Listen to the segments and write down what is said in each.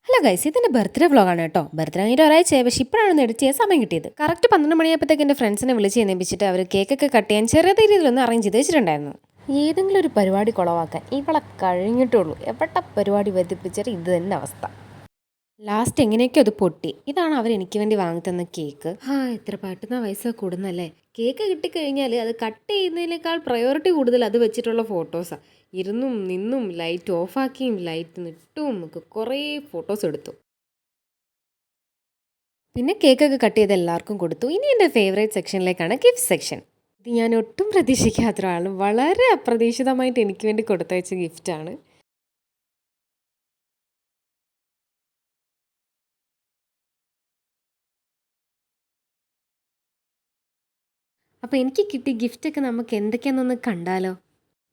Hello guys, ഇതെൻ്റെ birthday വ്ളോഗാണ് കേട്ടോ. ബർത്ത്ഡേ കഴിഞ്ഞിട്ട് ഒരാഴ്ചയായി, പക്ഷേ ഇപ്പോഴാണ് എഡിറ്റ് ചെയ്യാൻ സമയം കിട്ടിയത്. കറക്റ്റ് 12 മണിയായപ്പോഴത്തേക്ക് എൻ്റെ ഫ്രണ്ട്സിനെ വിളിച്ച് എണീപ്പിച്ചിട്ട് അവർ കേക്കൊക്കെ കട്ട് ചെയ്യാൻ ചെറിയ രീതിയിലൊന്ന് അറേഞ്ച് ചെയ്ത് വെച്ചിട്ടുണ്ടായിരുന്നു. ഏതെങ്കിലും ഒരു പരിപാടി കുളവാക്കാൻ ഇവളെ കഴിഞ്ഞിട്ടുള്ളൂ. എവിടെ പരിപാടി വർദ്ധിപ്പിച്ചിട്ട് ഇത് തന്നെ അവസ്ഥ. ലാസ്റ്റ് എങ്ങനെയൊക്കെ അത് പൊട്ടി. ഇതാണ് അവർ എനിക്ക് വേണ്ടി വാങ്ങിത്തന്ന കേക്ക്. എത്ര പെട്ടെന്ന് വയസ്സ് കൂടുന്നല്ലേ. കേക്ക് കിട്ടിക്കഴിഞ്ഞാൽ അത് കട്ട് ചെയ്യുന്നതിനേക്കാൾ പ്രയോറിറ്റി കൂടുതൽ അത് വെച്ചിട്ടുള്ള ഫോട്ടോസാണ്. ഇരുന്നും നിന്നും ലൈറ്റ് ഓഫാക്കിയും ലൈറ്റ് നിട്ടും ഒക്കെ കുറേ ഫോട്ടോസ് എടുത്തു. പിന്നെ കേക്കൊക്കെ കട്ട് ചെയ്ത് എല്ലാവർക്കും കൊടുത്തു. ഇനി എൻ്റെ ഫേവറേറ്റ് സെക്ഷനിലേക്കാണ് ഗിഫ്റ്റ് സെക്ഷൻ. ഇത് ഞാൻ ഒട്ടും പ്രതീക്ഷിക്കാത്ത ഒരാളും വളരെ അപ്രതീക്ഷിതമായിട്ട് എനിക്ക് വേണ്ടി കൊടുത്തയച്ച ഗിഫ്റ്റാണ്. അപ്പോൾ എനിക്ക് കിട്ടിയ ഗിഫ്റ്റൊക്കെ നമുക്ക് എന്തൊക്കെയാണെന്നൊന്ന് കണ്ടാലോ.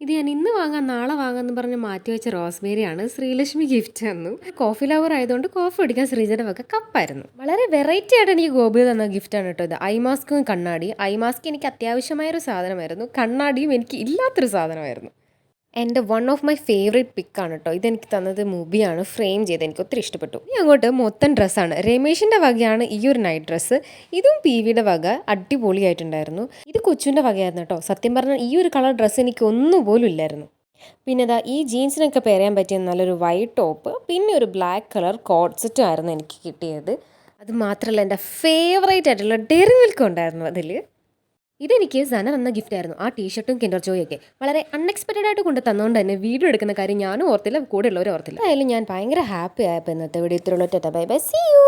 ഇത് ഞാൻ ഇന്ന് വാങ്ങാം നാളെ വാങ്ങാമെന്ന് പറഞ്ഞ് മാറ്റി വെച്ച റോസ്മേരിയാണ്. ശ്രീലക്ഷ്മി ഗിഫ്റ്റ് തന്നു. കോഫി ലവർ ആയതുകൊണ്ട് കോഫി കുടിക്കാൻ ശ്രീജയുടെ വക കപ്പായിരുന്നു. വളരെ വെറൈറ്റി ആയിട്ട് എനിക്ക് ഗോപി തന്ന ഗിഫ്റ്റാണ് കേട്ടോ ഇത്. ഐ മാസ്കും കണ്ണാടി. ഐ മാസ്ക് എനിക്ക് അത്യാവശ്യമായൊരു സാധനമായിരുന്നു. കണ്ണാടിയും എനിക്ക് ഇല്ലാത്തൊരു സാധനമായിരുന്നു. എൻ്റെ വൺ ഓഫ് മൈ ഫേവറേറ്റ് പിക്കാണ് കേട്ടോ. ഇതെനിക്ക് തന്നത് മുബിയാണ്. ഫ്രെയിം ചെയ്ത് എനിക്ക് ഒത്തിരി ഇഷ്ടപ്പെട്ടു. ഇനി അങ്ങോട്ട് മൊത്തം ഡ്രസ്സാണ്. രമേശിൻ്റെ വകയാണ് ഈ ഒരു നൈറ്റ് ഡ്രസ്സ്. ഇതും പി വിയുടെ വക. അടിപൊളിയായിട്ടുണ്ടായിരുന്നു. ഇത് കൊച്ചുവിൻ്റെ വകയായിരുന്നു കേട്ടോ. സത്യം പറഞ്ഞാൽ ഈ ഒരു കളർ ഡ്രസ്സ് എനിക്ക് ഒന്നുപോലും ഇല്ലായിരുന്നു. പിന്നെ ഇതാ ഈ ജീൻസിനൊക്കെ പെയർ പറ്റിയ നല്ലൊരു വൈറ്റ് ടോപ്പ്, പിന്നെ ഒരു ബ്ലാക്ക് കളർ കോട്ട് സെറ്റും ആയിരുന്നു എനിക്ക് കിട്ടിയത്. അത് മാത്രമല്ല എൻ്റെ ഫേവറേറ്റ് ആയിട്ടുള്ള ഡെയറി മിൽക്കും ഉണ്ടായിരുന്നു അതിൽ. ഇതെനിക്ക് സന തന്ന ഗിഫ്റ്റ് ആയിരുന്നു. ആ ടീഷർട്ടും കിൻഡർ ജോയൊക്കെ വളരെ അൺഎക്സ്പെക്റ്റഡ് ആയിട്ട് കൊണ്ട് തന്നുകൊണ്ട് തന്നെ വീഡിയോ എടുക്കുന്ന കാര്യം ഞാനും ഓർത്തില്ല, കൂടെ ഉള്ളവരും ഓർത്തില്ല. എന്തായാലും ഞാൻ ഭയങ്കര ഹാപ്പി ആയപ്പോൾ ഇന്നത്തെ വീഡിയോ ഇത്രയുള്ള. Bye bye, see U.